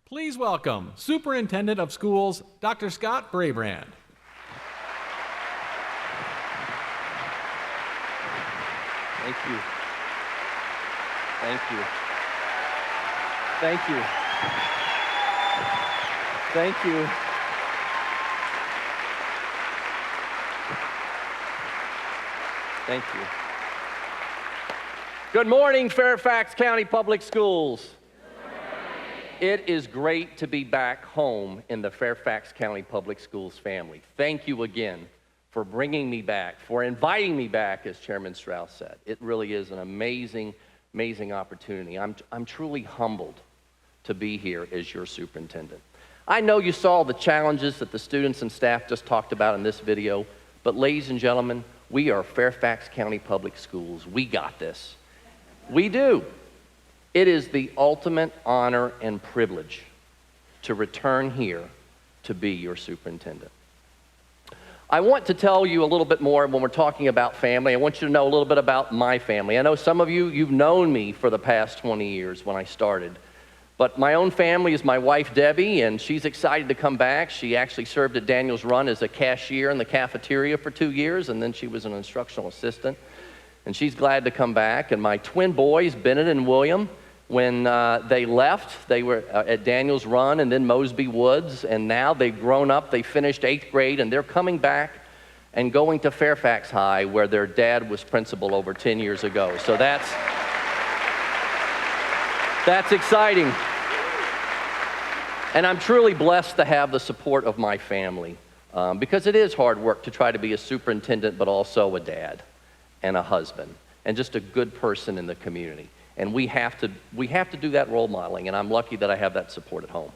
Please welcome Superintendent of Schools, Dr. Scott Brabrand. Thank you. Thank you. Thank you. Thank you. Thank you. Good morning, Fairfax County Public Schools. It is great to be back home in the Fairfax County Public Schools family. Thank you again for bringing me back, for inviting me back, as Chairman Strauss said. It really is an amazing, amazing opportunity. I'm truly humbled to be here as your superintendent. I know you saw the challenges that the students and staff just talked about in this video, but ladies and gentlemen, we are Fairfax County Public Schools. We got this. We do. It is the ultimate honor and privilege to return here to be your superintendent. I want to tell you a little bit more when we're talking about family. I want you to know a little bit about my family. I know some of you've known me for the past 20 years when I started. But my own family is my wife, Debbie, and she's excited to come back. She actually served at Daniels Run as a cashier in the cafeteria for 2 years, and then she was an instructional assistant. And she's glad to come back. And my twin boys, Bennett and William, when they left, they were at Daniels Run and then Mosby Woods, and now they've grown up. They finished 8th grade, and they're coming back and going to Fairfax High, where their dad was principal over 10 years ago. So that's exciting. And I'm truly blessed to have the support of my family, because it is hard work to try to be a superintendent, but also a dad and a husband and just a good person in the community. And we have to do that role modeling, and I'm lucky that I have that support at home.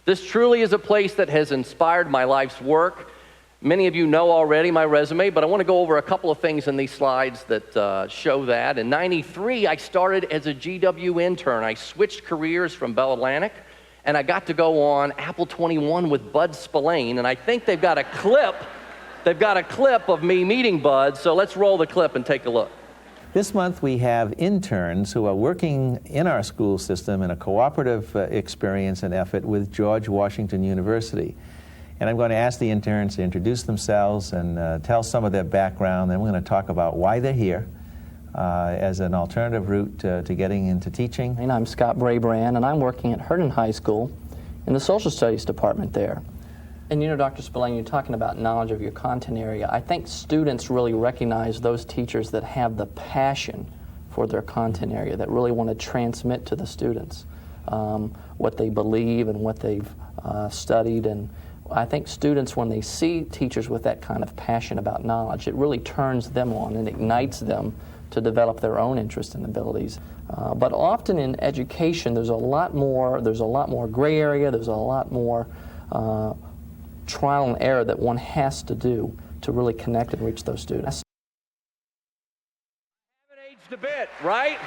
This truly is a place that has inspired my life's work. Many of you know already my resume, but I want to go over a couple of things in these slides that show that. In '93, I started as a GW intern. I switched careers from Bell Atlantic, and I got to go on Apple 21 with Bud Spillane, and I think they've got a clip of me meeting Bud, so let's roll the clip and take a look. This month we have interns who are working in our school system in a cooperative experience and effort with George Washington University. And I'm going to ask the interns to introduce themselves and tell some of their background. Then we're going to talk about why they're here as an alternative route to getting into teaching. And I'm Scott Brabrand, and I'm working at Herndon High School in the Social Studies department there. And you know, Dr. Spillane, you're talking about knowledge of your content area. I think students really recognize those teachers that have the passion for their content area, that really want to transmit to the students what they believe and what they've studied. And I think students, when they see teachers with that kind of passion about knowledge, it really turns them on and ignites them to develop their own interests and abilities. But often in education, there's a lot more gray area, there's a lot more trial and error that one has to do to really connect and reach those students. I haven't aged a bit, right?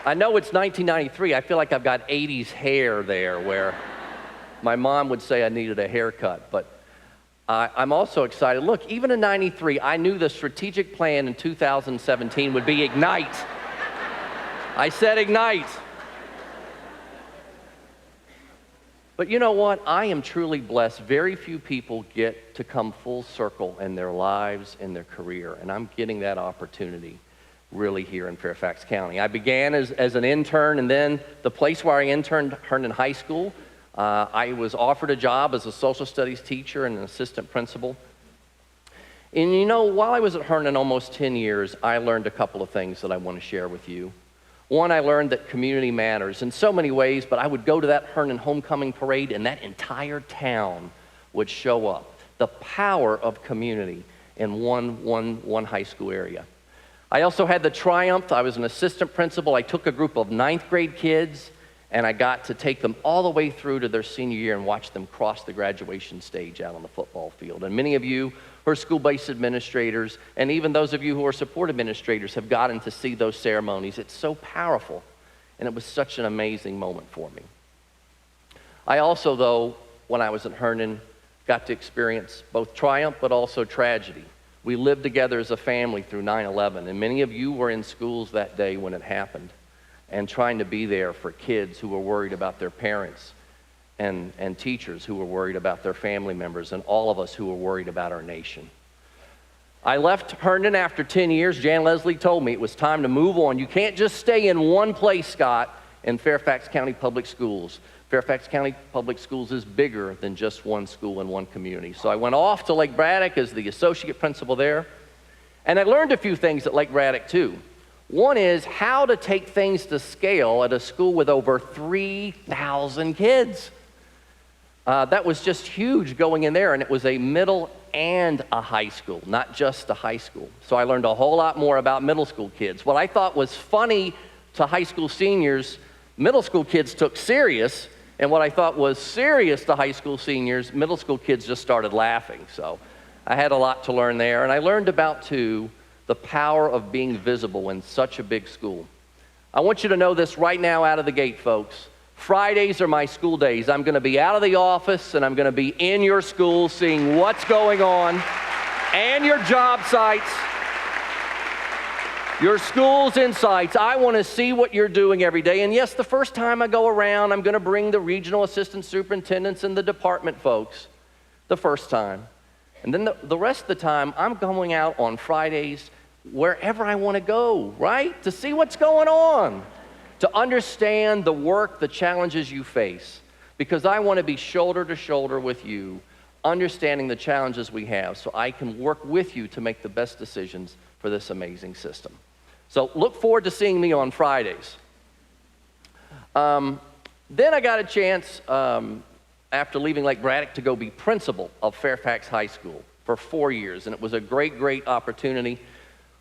I know it's 1993. I feel like I've got 80s hair there, where my mom would say I needed a haircut. But I'm also excited. Look, even in '93, I knew the strategic plan in 2017 would be Ignite. I said Ignite. But you know what? I am truly blessed. Very few people get to come full circle in their lives, in their career, and I'm getting that opportunity really here in Fairfax County. I began as an intern, and then the place where I interned, Herndon High School, I was offered a job as a social studies teacher and an assistant principal. And you know, while I was at Herndon almost 10 years, I learned a couple of things that I want to share with you. One, I learned that community matters in so many ways, but I would go to that Herndon homecoming parade and that entire town would show up. The power of community in one high school area. I also had the triumph. I was an assistant principal. I took a group of 9th grade kids and I got to take them all the way through to their senior year and watch them cross the graduation stage out on the football field. And many of you who are school-based administrators, and even those of you who are support administrators, have gotten to see those ceremonies. It's so powerful, and it was such an amazing moment for me. I also, though, when I was at Herndon, got to experience both triumph but also tragedy. We lived together as a family through 9/11, and many of you were in schools that day when it happened. and trying to be there for kids who were worried about their parents, and teachers who were worried about their family members, and all of us who were worried about our nation. I left Herndon after 10 years. Jan Leslie told me it was time to move on. You can't just stay in one place, Scott, in Fairfax County Public Schools. Fairfax County Public Schools is bigger than just one school and one community. So I went off to Lake Braddock as the associate principal there, and I learned a few things at Lake Braddock too. One is how to take things to scale at a school with over 3,000 kids. That was just huge going in there, and it was a middle and a high school, not just a high school. So I learned a whole lot more about middle school kids. What I thought was funny to high school seniors, middle school kids took serious, and what I thought was serious to high school seniors, middle school kids just started laughing. So I had a lot to learn there, and I learned about, too, the power of being visible in such a big school. I want you to know this right now out of the gate, folks. Fridays are my school days. I'm going to be out of the office, and I'm going to be in your school seeing what's going on, and your job sites, your school's insights. I want to see what you're doing every day. And yes, the first time I go around, I'm going to bring the regional assistant superintendents and the department folks the first time. And then the rest of the time, I'm going out on Fridays wherever I want to go, right? To see what's going on, to understand the work, the challenges you face, because I want to be shoulder to shoulder with you, understanding the challenges we have so I can work with you to make the best decisions for this amazing system. So look forward to seeing me on Fridays. Then I got a chance, after leaving Lake Braddock, to go be principal of Fairfax High School for 4 years, and it was a great, great opportunity.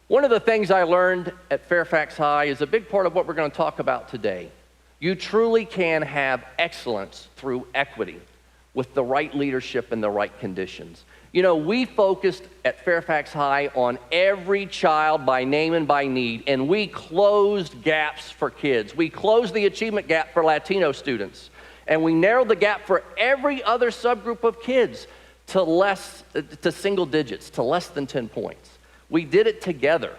One of the things I learned at Fairfax High is a big part of what we're going to talk about today. You truly can have excellence through equity with the right leadership and the right conditions. You know, we focused at Fairfax High on every child by name and by need, and we closed gaps for kids. We closed the achievement gap for Latino students, and we narrowed the gap for every other subgroup of kids to single digits, to less than 10 points. We did it together.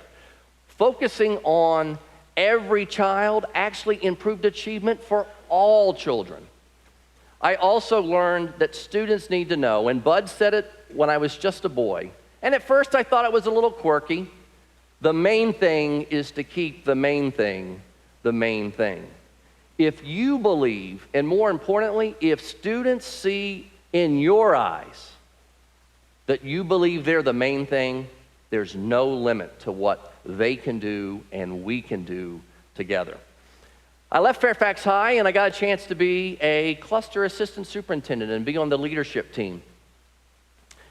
Focusing on every child actually improved achievement for all children. I also learned that students need to know, and Bud said it when I was just a boy, and at first I thought it was a little quirky, the main thing is to keep the main thing the main thing. If you believe, and more importantly, if students see in your eyes that you believe they're the main thing, there's no limit to what they can do and we can do together. I left Fairfax High and I got a chance to be a cluster assistant superintendent and be on the leadership team.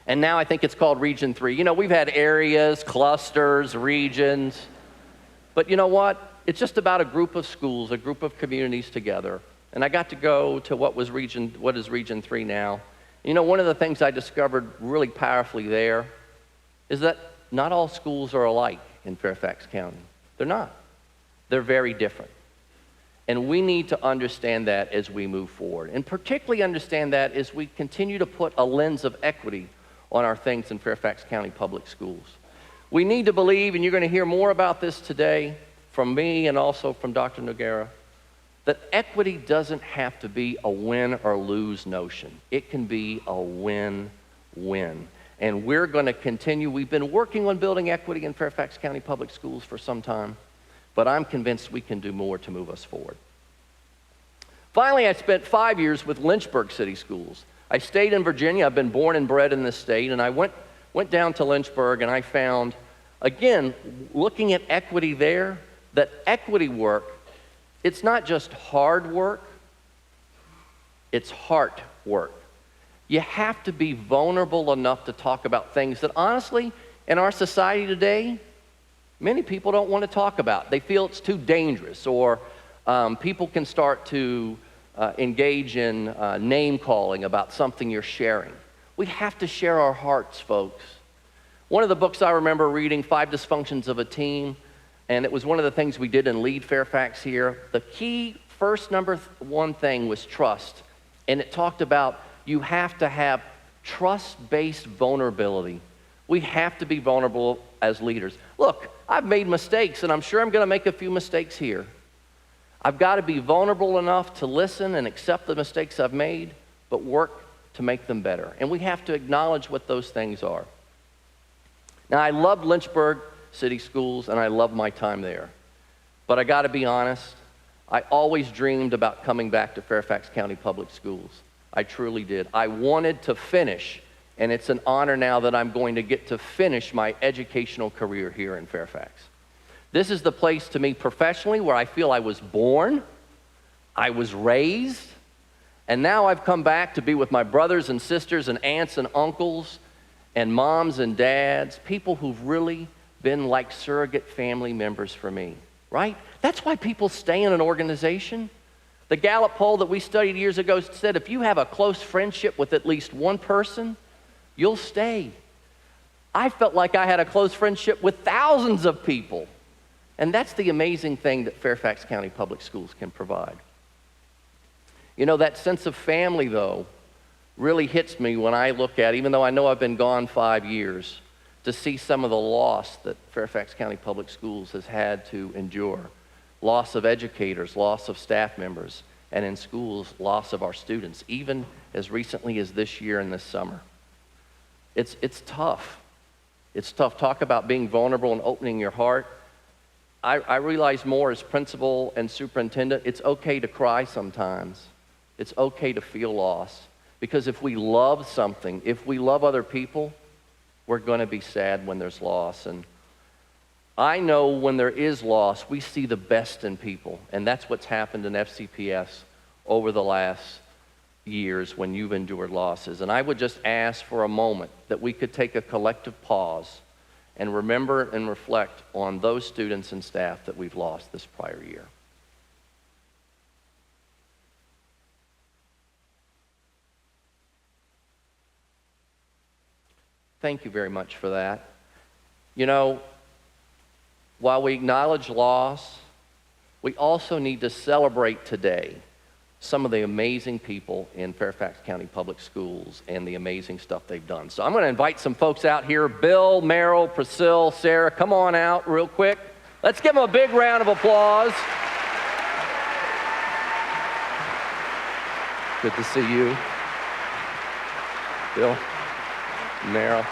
And now I think it's called Region 3. You know, we've had areas, clusters, regions, but you know what? It's just about a group of schools, a group of communities together. And I got to go to what is Region 3 now. You know, one of the things I discovered really powerfully there is that not all schools are alike in Fairfax County. They're not. They're very different. And we need to understand that as we move forward. And particularly understand that as we continue to put a lens of equity on our things in Fairfax County Public Schools. We need to believe, and you're going to hear more about this today from me and also from Dr. Noguera, that equity doesn't have to be a win or lose notion. It can be a win-win. And we're going to continue. We've been working on building equity in Fairfax County Public Schools for some time, but I'm convinced we can do more to move us forward. Finally, I spent 5 years with Lynchburg City Schools. I stayed in Virginia. I've been born and bred in this state, and I went down to Lynchburg, and I found, again, looking at equity there, that equity work, it's not just hard work, it's heart work. You have to be vulnerable enough to talk about things that honestly, in our society today, many people don't want to talk about. They feel it's too dangerous, or people can start to engage in name calling about something you're sharing. We have to share our hearts, folks. One of the books I remember reading, 5 Dysfunctions of a Team, and it was one of the things we did in Lead Fairfax here. The key first number one thing was trust, and it talked about you have to have trust-based vulnerability. We have to be vulnerable as leaders. Look, I've made mistakes, and I'm sure I'm going to make a few mistakes here. I've got to be vulnerable enough to listen and accept the mistakes I've made, but work to make them better. And we have to acknowledge what those things are. Now, I loved Lynchburg City Schools, and I loved my time there. But I got to be honest, I always dreamed about coming back to Fairfax County Public Schools. I truly did. I wanted to finish, and it's an honor now that I'm going to get to finish my educational career here in Fairfax. This is the place to me professionally where I feel I was born, I was raised, and now I've come back to be with my brothers and sisters and aunts and uncles and moms and dads, people who've really been like surrogate family members for me, right? That's why people stay in an organization. The Gallup poll that we studied years ago said if you have a close friendship with at least one person, you'll stay. I felt like I had a close friendship with thousands of people. And that's the amazing thing that Fairfax County Public Schools can provide. You know, that sense of family, though, really hits me when I look at, even though I know I've been gone 5 years, to see some of the loss that Fairfax County Public Schools has had to endure. Loss of educators, loss of staff members, and in schools, loss of our students, even as recently as this year and this summer. It's tough. It's tough. Talk about being vulnerable and opening your heart. I realize more as principal and superintendent, it's okay to cry sometimes. It's okay to feel loss. Because if we love something, if we love other people, we're going to be sad when there's loss. And I know when there is loss, we see the best in people. And that's what's happened in FCPS over the last years when you've endured losses. And I would just ask for a moment that we could take a collective pause and remember and reflect on those students and staff that we've lost this prior year. Thank you very much for that. You know, while we acknowledge loss, we also need to celebrate today some of the amazing people in Fairfax County Public Schools and the amazing stuff they've done. So I'm going to invite some folks out here. Bill, Meryl, Priscilla, Sarah, come on out real quick. Let's give them a big round of applause. Good to see you. Bill, Meryl.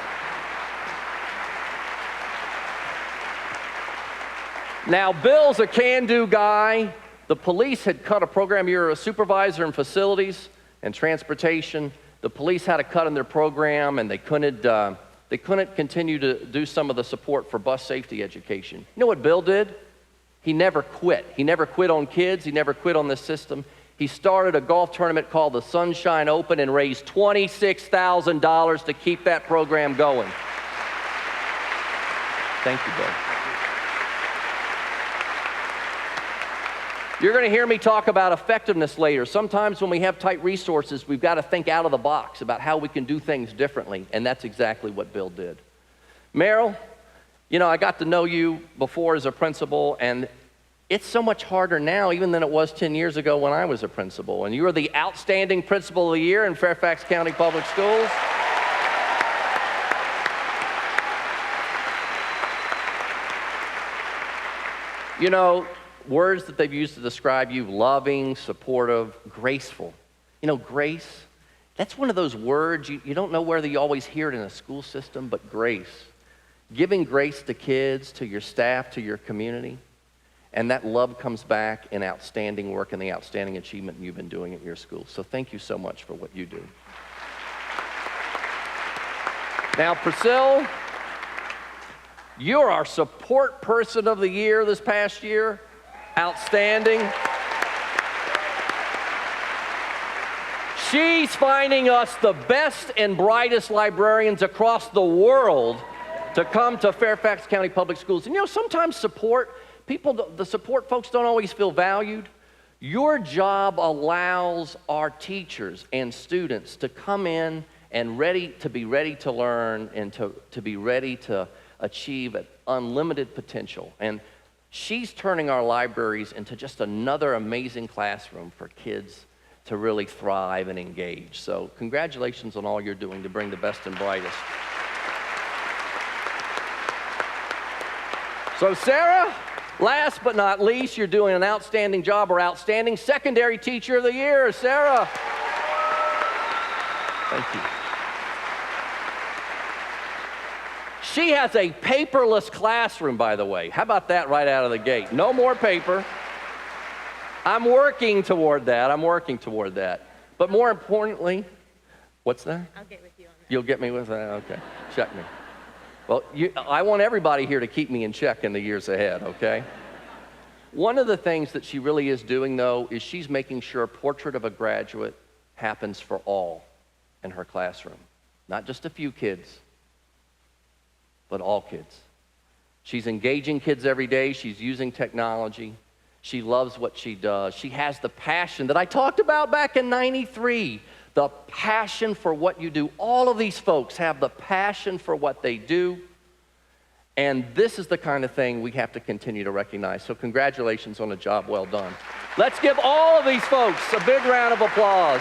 Now, Bill's a can-do guy. The police had cut a program. You're a supervisor in facilities and transportation. The police had a cut in their program, and they couldn't continue to do some of the support for bus safety education. You know what Bill did? He never quit. He never quit on kids. He never quit on this system. He started a golf tournament called the Sunshine Open and raised $26,000 to keep that program going. Thank you, Bill. You're going to hear me talk about effectiveness later. Sometimes when we have tight resources, we've got to think out of the box about how we can do things differently, and that's exactly what Bill did. Meryl, you know, I got to know you before as a principal, and it's so much harder now even than it was 10 years ago when I was a principal, and you are the outstanding principal of the year in Fairfax County Public Schools. You know, words that they've used to describe you: loving, supportive, graceful. You know, grace, that's one of those words, you don't know whether you always hear it in a school system, but grace. Giving grace to kids, to your staff, to your community. And that love comes back in outstanding work and the outstanding achievement you've been doing at your school. So thank you so much for what you do. Now, Priscilla, you're our support person of the year this past year. Outstanding. She's finding us the best and brightest librarians across the world to come to Fairfax County Public Schools. And you know, sometimes the support folks don't always feel valued. Your job allows our teachers and students to come in and be ready to learn and to be ready to achieve an unlimited potential. And she's turning our libraries into just another amazing classroom for kids to really thrive and engage. So congratulations on all you're doing to bring the best and brightest. So Sarah, Last but not least, you're doing an outstanding job, or outstanding secondary teacher of the year, Sarah. Thank you. She has a paperless classroom, by the way. How about that right out of the gate? No more paper. I'm working toward that. But more importantly, what's that? I'll get with you on that. You'll get me with that? Okay. Check me. Well, I want everybody here to keep me in check in the years ahead, okay? One of the things that she really is doing, though, is she's making sure a portrait of a graduate happens for all in her classroom. Not just a few kids, but all kids. She's engaging kids every day. She's using technology. She loves what she does. She has the passion that I talked about back in '93. The passion for what you do. All of these folks have the passion for what they do. And this is the kind of thing we have to continue to recognize. So congratulations on a job well done. Let's give all of these folks a big round of applause.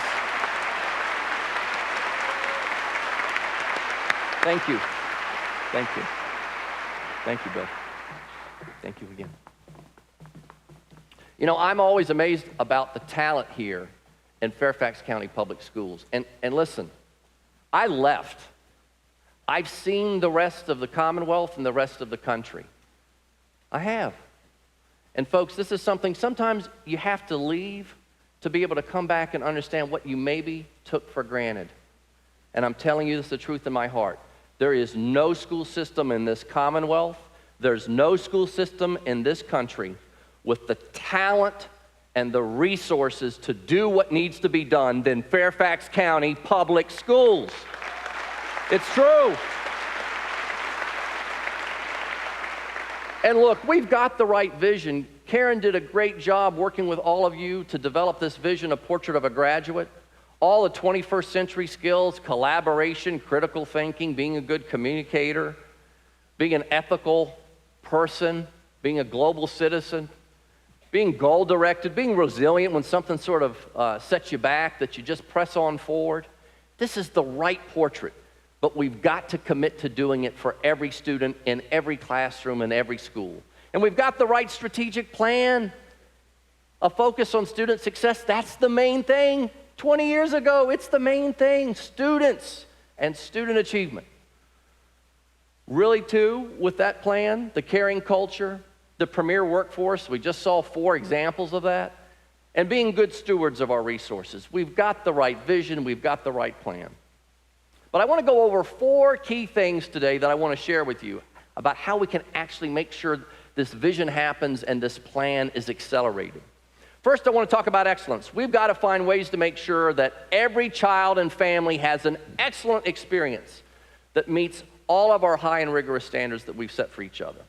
Thank you. Thank you. Thank you, Bill. Thank you again. You know, I'm always amazed about the talent here in Fairfax County Public Schools. And listen, I left. I've seen the rest of the Commonwealth and the rest of the country. I have. And folks, this is something, sometimes you have to leave to be able to come back and understand what you maybe took for granted. And I'm telling you this is the truth in my heart. There is no school system in this Commonwealth, there's no school system in this country with the talent and the resources to do what needs to be done than Fairfax County Public Schools. It's true. And look, we've got the right vision. Karen did a great job working with all of you to develop this vision, a portrait of a graduate. All the 21st century skills, collaboration, critical thinking, being a good communicator, being an ethical person, being a global citizen, being goal-directed, being resilient when something sort of sets you back, that you just press on forward. This is the right portrait, but we've got to commit to doing it for every student in every classroom in every school. And we've got the right strategic plan, a focus on student success. That's the main thing. 20 years ago, it's the main thing, students and student achievement. Really, too, with that plan, the caring culture, the premier workforce, we just saw 4 examples of that, and being good stewards of our resources. We've got the right vision, we've got the right plan. But I want to go over 4 key things today that I want to share with you about how we can actually make sure this vision happens and this plan is accelerated. First, I want to talk about excellence. We've got to find ways to make sure that every child and family has an excellent experience that meets all of our high and rigorous standards that we've set for each other.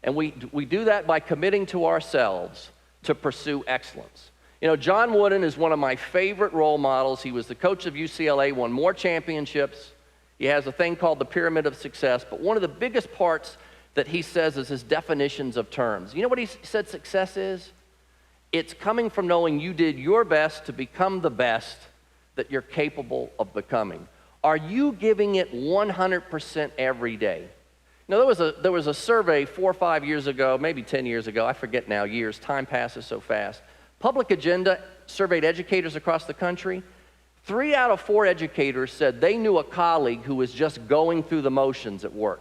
And we do that by committing to ourselves to pursue excellence. You know, John Wooden is one of my favorite role models. He was the coach of UCLA, won more championships. He has a thing called the Pyramid of Success, but one of the biggest parts that he says is his definitions of terms. You know what he said success is? It's coming from knowing you did your best to become the best that you're capable of becoming. Are you giving it 100% every day? Now, there was a survey 4 or 5 years ago, maybe 10 years ago, I forget now, years, time passes so fast. Public Agenda surveyed educators across the country. 3 out of 4 educators said they knew a colleague who was just going through the motions at work.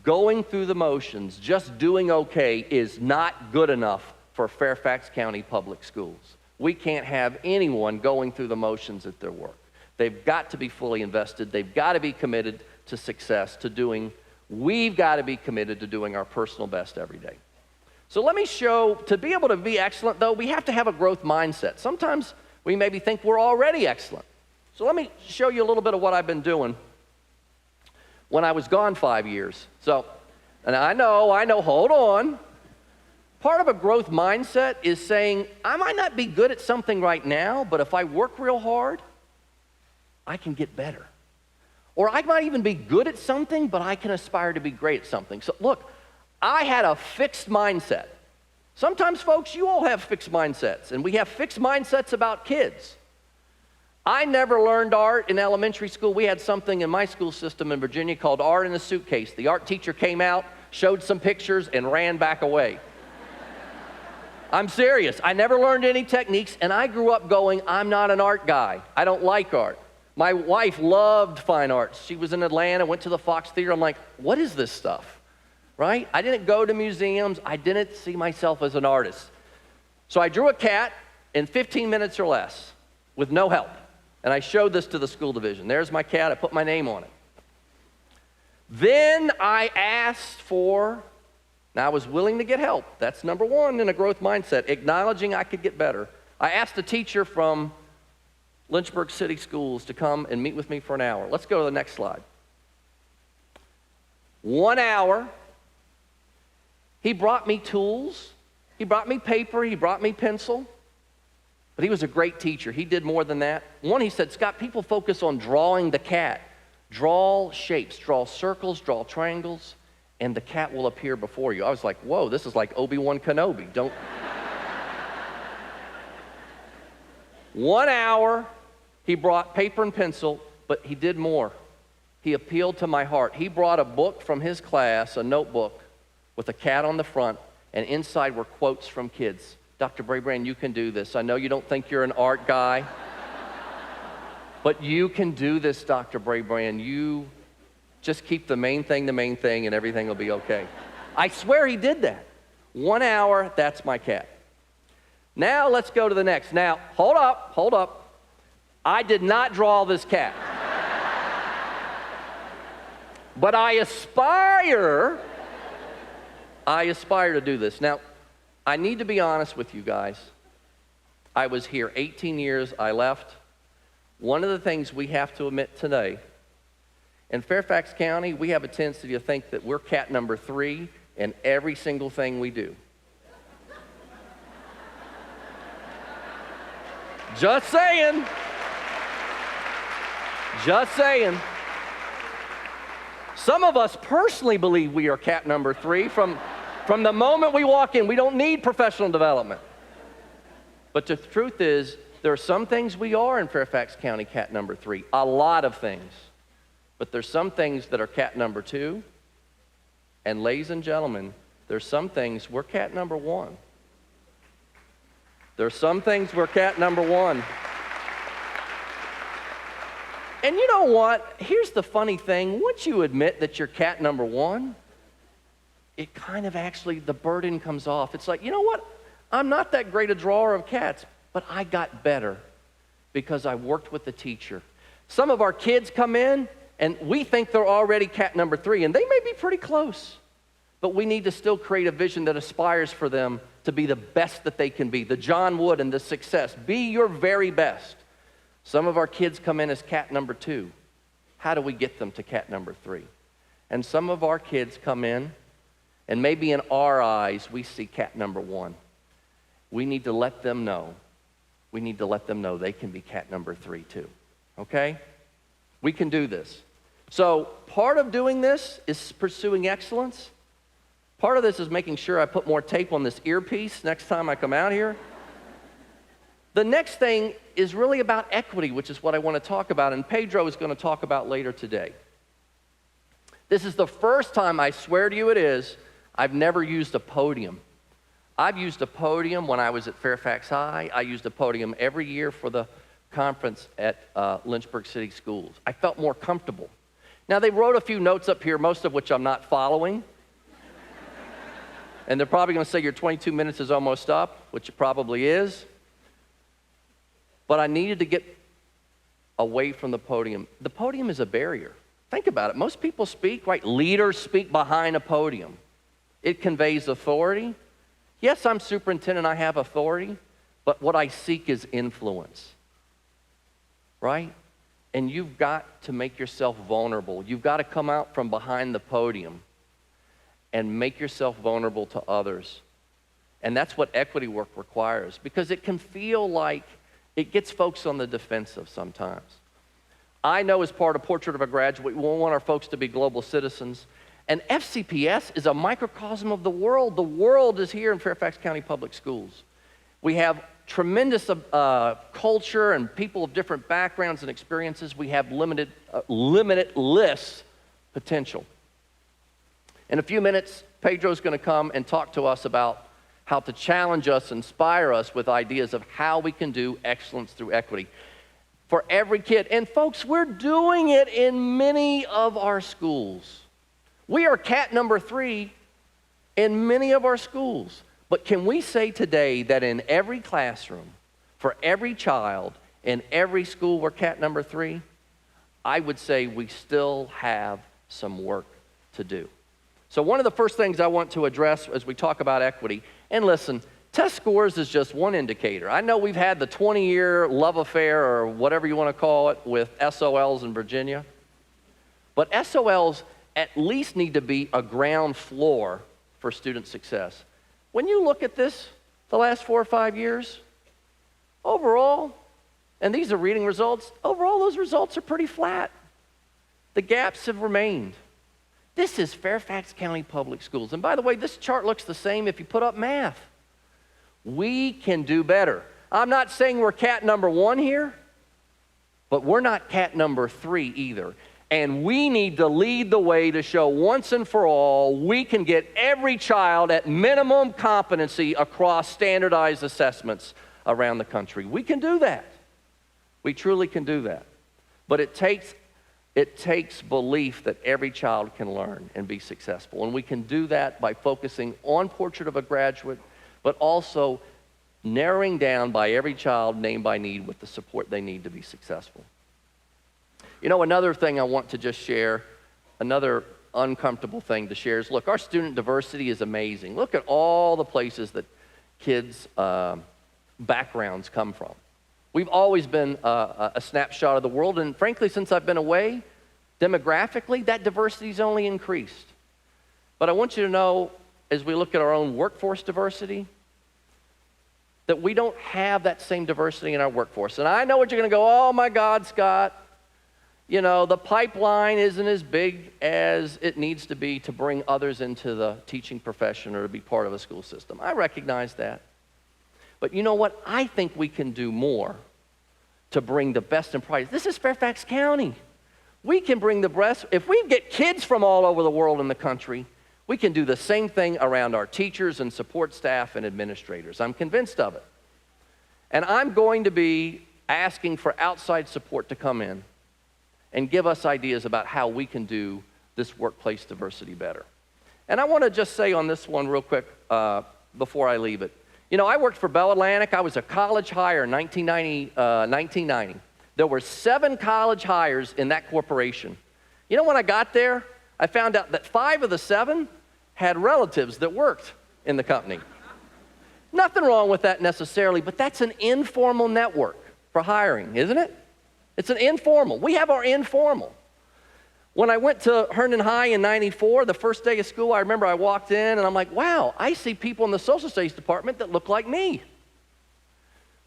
Going through the motions, just doing okay, is not good enough for Fairfax County Public Schools. We can't have anyone going through the motions at their work. They've got to be fully invested. They've got to be committed to success, we've got to be committed to doing our personal best every day. So let me show, to be able to be excellent, though, we have to have a growth mindset. Sometimes we maybe think we're already excellent. So let me show you a little bit of what I've been doing when I was gone 5 years. And I know, hold on. Part of a growth mindset is saying, I might not be good at something right now, but if I work real hard, I can get better. Or I might even be good at something, but I can aspire to be great at something. So look, I had a fixed mindset. Sometimes, folks, you all have fixed mindsets, and we have fixed mindsets about kids. I never learned art in elementary school. We had something in my school system in Virginia called Art in a Suitcase. The art teacher came out showed some pictures, and ran back away. I'm serious. I never learned any techniques, and I grew up going, I'm not an art guy. I don't like art. My wife loved fine arts. She was in Atlanta, went to the Fox Theater. I'm like, what is this stuff, right? I didn't go to museums. I didn't see myself as an artist. So I drew a cat in 15 minutes or less with no help. And I showed this to the school division. There's my cat. I put my name on it. Then I asked for, now I was willing to get help. That's number one in a growth mindset, acknowledging I could get better. I asked a teacher from Lynchburg City Schools to come and meet with me for an hour. Let's go to the next slide. 1 hour. He brought me tools. He brought me paper. He brought me pencil. But he was a great teacher. He did more than that. One, he said, Scott, people focus on drawing the cat. Draw shapes, draw circles, draw triangles, and the cat will appear before you. I was like, whoa, this is like Obi-Wan Kenobi. Don't. 1 hour, he brought paper and pencil, but he did more. He appealed to my heart. He brought a book from his class, a notebook, with a cat on the front, and inside were quotes from kids. Dr. Brabrand, you can do this. I know you don't think you're an art guy, but you can do this, Dr. Brabrand. You just keep the main thing, and everything will be okay. I swear he did that. 1 hour, that's my cat. Now let's go to the next. Now, hold up. I did not draw this cat. But I aspire to do this. Now, I need to be honest with you guys. I was here 18 years, I left. One of the things we have to admit today, in Fairfax County, we have a tendency to think that we're cat number 3 in every single thing we do. Just saying. Some of us personally believe we are cat number 3 from the moment we walk in. We don't need professional development. But the truth is, there are some things we are in Fairfax County cat number 3, a lot of things. But there's some things that are cat number 2. And ladies and gentlemen, there's some things we're cat number 1. There's some things we're cat number 1. And you know what? Here's the funny thing. Once you admit that you're cat number 1, it kind of actually, the burden comes off. It's like, you know what? I'm not that great a drawer of cats, but I got better because I worked with the teacher. Some of our kids come in, and we think they're already cat number 3, and they may be pretty close. But we need to still create a vision that aspires for them to be the best that they can be, the John Wood and the success. Be your very best. Some of our kids come in as cat number 2. How do we get them to cat number 3? And some of our kids come in, and maybe in our eyes, we see cat number 1. We need to let them know. We need to let them know they can be cat number 3 too. Okay? We can do this. So part of doing this is pursuing excellence. Part of this is making sure I put more tape on this earpiece next time I come out here. The next thing is really about equity, which is what I want to talk about, and Pedro is going to talk about later today. This is the first time, I swear to you it is, I've never used a podium. I've used a podium when I was at Fairfax High. I used a podium every year for the conference at Lynchburg City Schools. I felt more comfortable. Now, they wrote a few notes up here, most of which I'm not following. And they're probably going to say your 22 minutes is almost up, which it probably is. But I needed to get away from the podium. The podium is a barrier. Think about it. Most people speak, right? Leaders speak behind a podium. It conveys authority. Yes, I'm superintendent, I have authority, but what I seek is influence, right? And you've got to make yourself vulnerable. You've got to come out from behind the podium and make yourself vulnerable to others. And that's what equity work requires, because it can feel like it gets folks on the defensive sometimes. I know as part of Portrait of a Graduate, we want our folks to be global citizens. And FCPS is a microcosm of the world. The world is here in Fairfax County Public Schools. We have tremendous culture and people of different backgrounds and experiences. We have limitless potential. In a few minutes, Pedro's going to come and talk to us about how to challenge us, inspire us with ideas of how we can do excellence through equity for every kid. And folks, we're doing it in many of our schools. We are cat number 3 in many of our schools. But can we say today that in every classroom, for every child, in every school, we're cat number 3? I would say we still have some work to do. So one of the first things I want to address as we talk about equity, and listen, test scores is just one indicator. I know we've had the 20-year love affair, or whatever you want to call it, with SOLs in Virginia. But SOLs at least need to be a ground floor for student success. When you look at this, the last 4 or 5 years, overall, and these are reading results, overall those results are pretty flat. The gaps have remained. This is Fairfax County Public Schools. And by the way, this chart looks the same if you put up math. We can do better. I'm not saying we're cat number 1 here, but we're not cat number 3 either. And we need to lead the way to show once and for all we can get every child at minimum competency across standardized assessments around the country. We can do that. We truly can do that. But it takes belief that every child can learn and be successful. And we can do that by focusing on Portrait of a Graduate, but also narrowing down by every child, name by need, with the support they need to be successful. You know, another thing I want to just share, another uncomfortable thing to share is, look, our student diversity is amazing. Look at all the places that kids' backgrounds come from. We've always been a snapshot of the world, and frankly, since I've been away, demographically, that diversity's only increased. But I want you to know, as we look at our own workforce diversity, that we don't have that same diversity in our workforce. And I know what you're going to go, oh my God, Scott, you know, the pipeline isn't as big as it needs to be to bring others into the teaching profession or to be part of a school system. I recognize that. But you know what? I think we can do more to bring the best and brightest. This is Fairfax County. We can bring the best. If we get kids from all over the world in the country, we can do the same thing around our teachers and support staff and administrators. I'm convinced of it. And I'm going to be asking for outside support to come in and give us ideas about how we can do this workplace diversity better. And I want to just say on this one real quick before I leave it. You know, I worked for Bell Atlantic. I was a college hire in 1990. There were 7 college hires in that corporation. You know, when I got there, I found out that 5 of the 7 had relatives that worked in the company. Nothing wrong with that necessarily, but that's an informal network for hiring, isn't it? It's an informal. We have our informal. When I went to Herndon High in '94, the first day of school, I remember I walked in and I'm like, wow, I see people in the social studies department that look like me.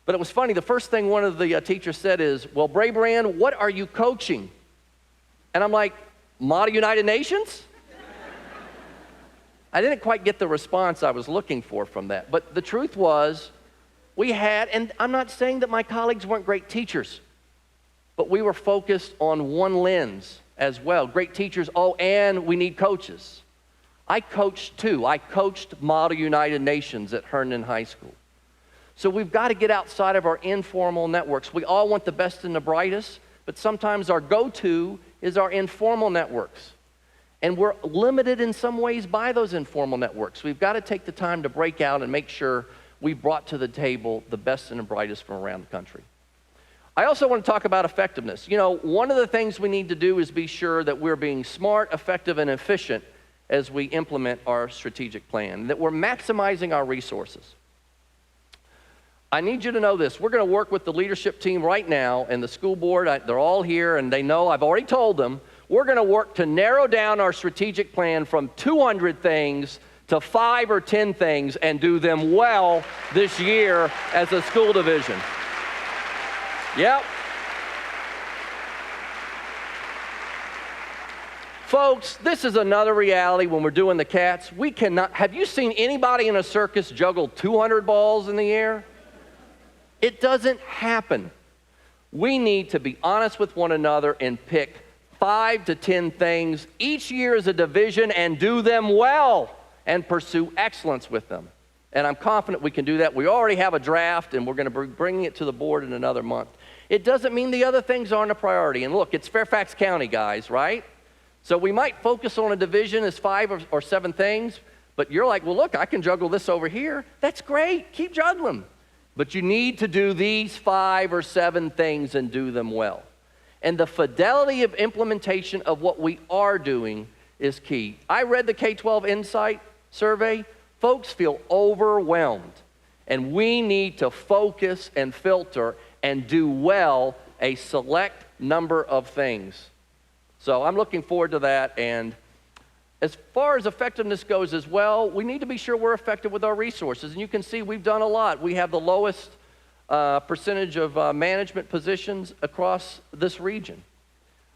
But it was funny, the first thing one of the teachers said is, well, Brabrand, what are you coaching? And I'm like, Model United Nations? I didn't quite get the response I was looking for from that. But the truth was, we had, and I'm not saying that my colleagues weren't great teachers, but we were focused on one lens as well. Great teachers, oh, and we need coaches. I coached too. I coached Model United Nations at Herndon High School. So we've got to get outside of our informal networks. We all want the best and the brightest, but sometimes our go-to is our informal networks. And we're limited in some ways by those informal networks. We've got to take the time to break out and make sure we brought to the table the best and the brightest from around the country. I also want to talk about effectiveness. You know, one of the things we need to do is be sure that we're being smart, effective, and efficient as we implement our strategic plan, that we're maximizing our resources. I need you to know this. We're going to work with the leadership team right now and the school board. They're all here, and they know, I've already told them, we're going to work to narrow down our strategic plan from 200 things to 5 or 10 things and do them well this year as a school division. Yep. Folks, this is another reality when we're doing the cats. We cannot, have you seen anybody in a circus juggle 200 balls in the air? It doesn't happen. We need to be honest with one another and pick 5 to 10 things each year as a division and do them well and pursue excellence with them. And I'm confident we can do that. We already have a draft, and we're going to be bringing it to the board in another month. It doesn't mean the other things aren't a priority. And look, it's Fairfax County, guys, right? So we might focus on a division as 5 or 7 things, but you're like, well, look, I can juggle this over here. That's great. Keep juggling. But you need to do these 5 or 7 things and do them well. And the fidelity of implementation of what we are doing is key. I read the K-12 Insight survey. Folks feel overwhelmed, and we need to focus and filter and do well a select number of things. So I'm looking forward to that. And as far as effectiveness goes as well, we need to be sure we're effective with our resources. And you can see we've done a lot. We have the lowest percentage of management positions across this region.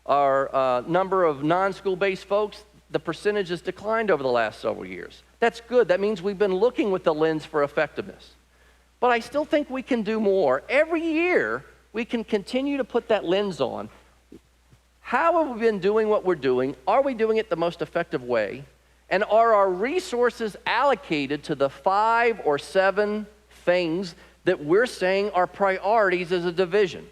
Our number of non-school-based folks, the percentage has declined over the last several years. That's good. That means we've been looking with the lens for effectiveness. But I still think we can do more. Every year, we can continue to put that lens on. How have we been doing what we're doing? Are we doing it the most effective way? And are our resources allocated to the 5 or 7 things that we're saying are priorities as a division?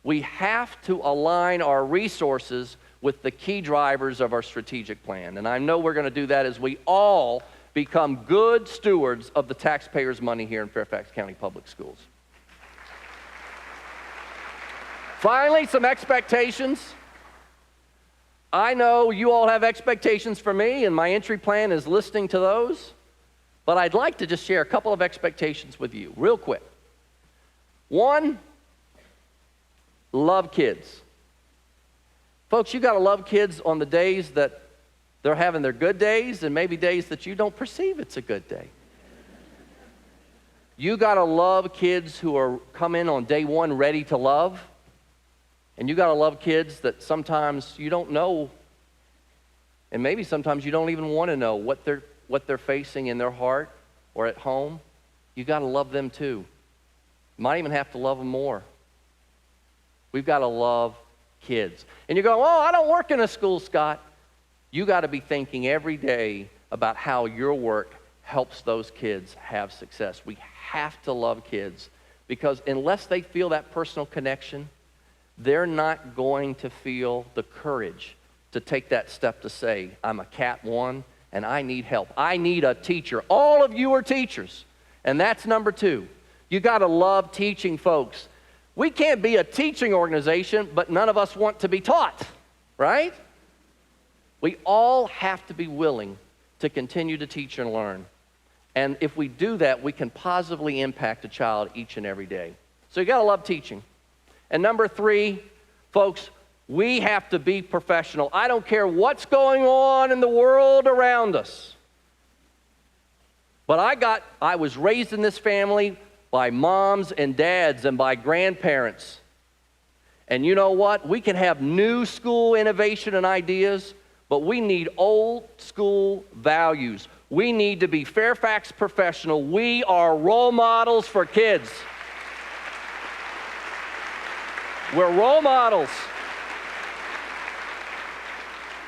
We have to align our resources with the key drivers of our strategic plan. And I know we're going to do that as we all become good stewards of the taxpayers' money here in Fairfax County Public Schools. Finally, some expectations. I know you all have expectations for me, and my entry plan is listening to those. But I'd like to just share a couple of expectations with you real quick. One, love kids. Folks, you got to love kids on the days that they're having their good days and maybe days that you don't perceive it's a good day. You got to love kids who are come in on day one ready to love. And you got to love kids that sometimes you don't know, and maybe sometimes you don't even want to know what they're facing in their heart or at home. You got to love them too. You might even have to love them more. We've got to love kids. And you go, oh, I don't work in a school, Scott. You got to be thinking every day about how your work helps those kids have success. We have to love kids, because unless they feel that personal connection, they're not going to feel the courage to take that step to say, I'm a Cat 1 and I need help. I need a teacher. All of you are teachers, and that's number 2. You got to love teaching, folks. We can't be a teaching organization, but none of us want to be taught, right? We all have to be willing to continue to teach and learn. And if we do that, we can positively impact a child each and every day. So you got to love teaching. And number 3, folks, we have to be professional. I don't care what's going on in the world around us. But I was raised in this family by moms and dads and by grandparents. And you know what? We can have new school innovation and ideas, but we need old school values. We need to be Fairfax professional. We are role models for kids. We're role models.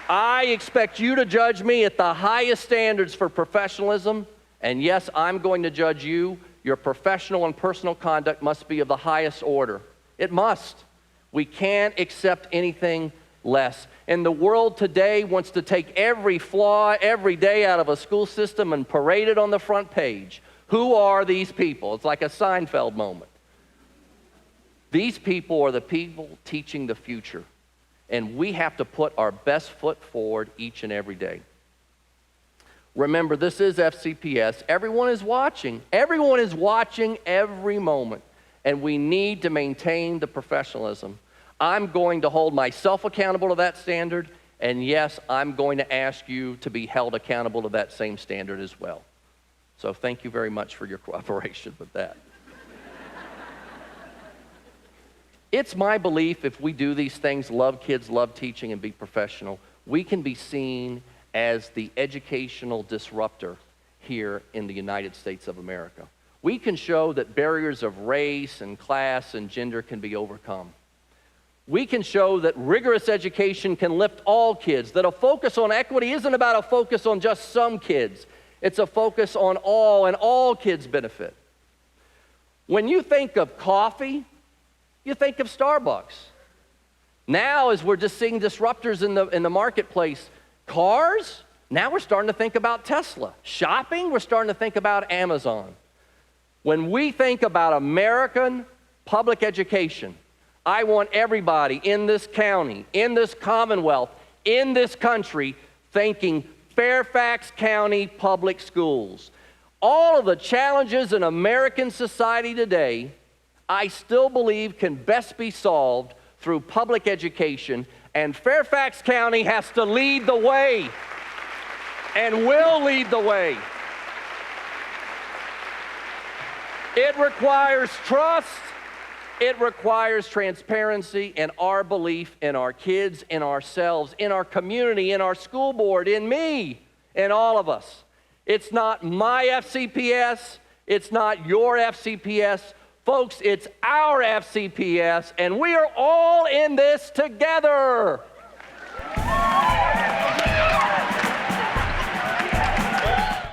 I expect you to judge me at the highest standards for professionalism, and yes, I'm going to judge you. Your professional and personal conduct must be of the highest order. It must. We can't accept anything less. And the world today wants to take every flaw every day out of a school system and parade it on the front page. Who are these people? It's like a Seinfeld moment. These people are the people teaching the future, and we have to put our best foot forward each and every day. Remember, this is FCPS. Everyone is watching. Everyone is watching every moment, and we need to maintain the professionalism. I'm going to hold myself accountable to that standard, and yes, I'm going to ask you to be held accountable to that same standard as well. So thank you very much for your cooperation with that. It's my belief if we do these things, love kids, love teaching, and be professional, we can be seen as the educational disruptor here in the United States of America. We can show that barriers of race and class and gender can be overcome. we can show that rigorous education can lift all kids, that a focus on equity isn't about a focus on just some kids. It's a focus on all, and all kids benefit. When you think of coffee, you think of Starbucks. Now, as we're just seeing disruptors in the marketplace, cars, now we're starting to think about Tesla. Shopping, we're starting to think about Amazon. When we think about American public education, I want everybody in this county, in this Commonwealth, in this country, thinking Fairfax County Public Schools. All of the challenges in American society today, I still believe can best be solved through public education, and Fairfax County has to lead the way and will lead the way. It requires trust, it requires transparency, and our belief in our kids, in ourselves, in our community, in our school board, in me, in all of us. It's not my FCPS, it's not your FCPS. Folks, it's our FCPS, and we are all in this together.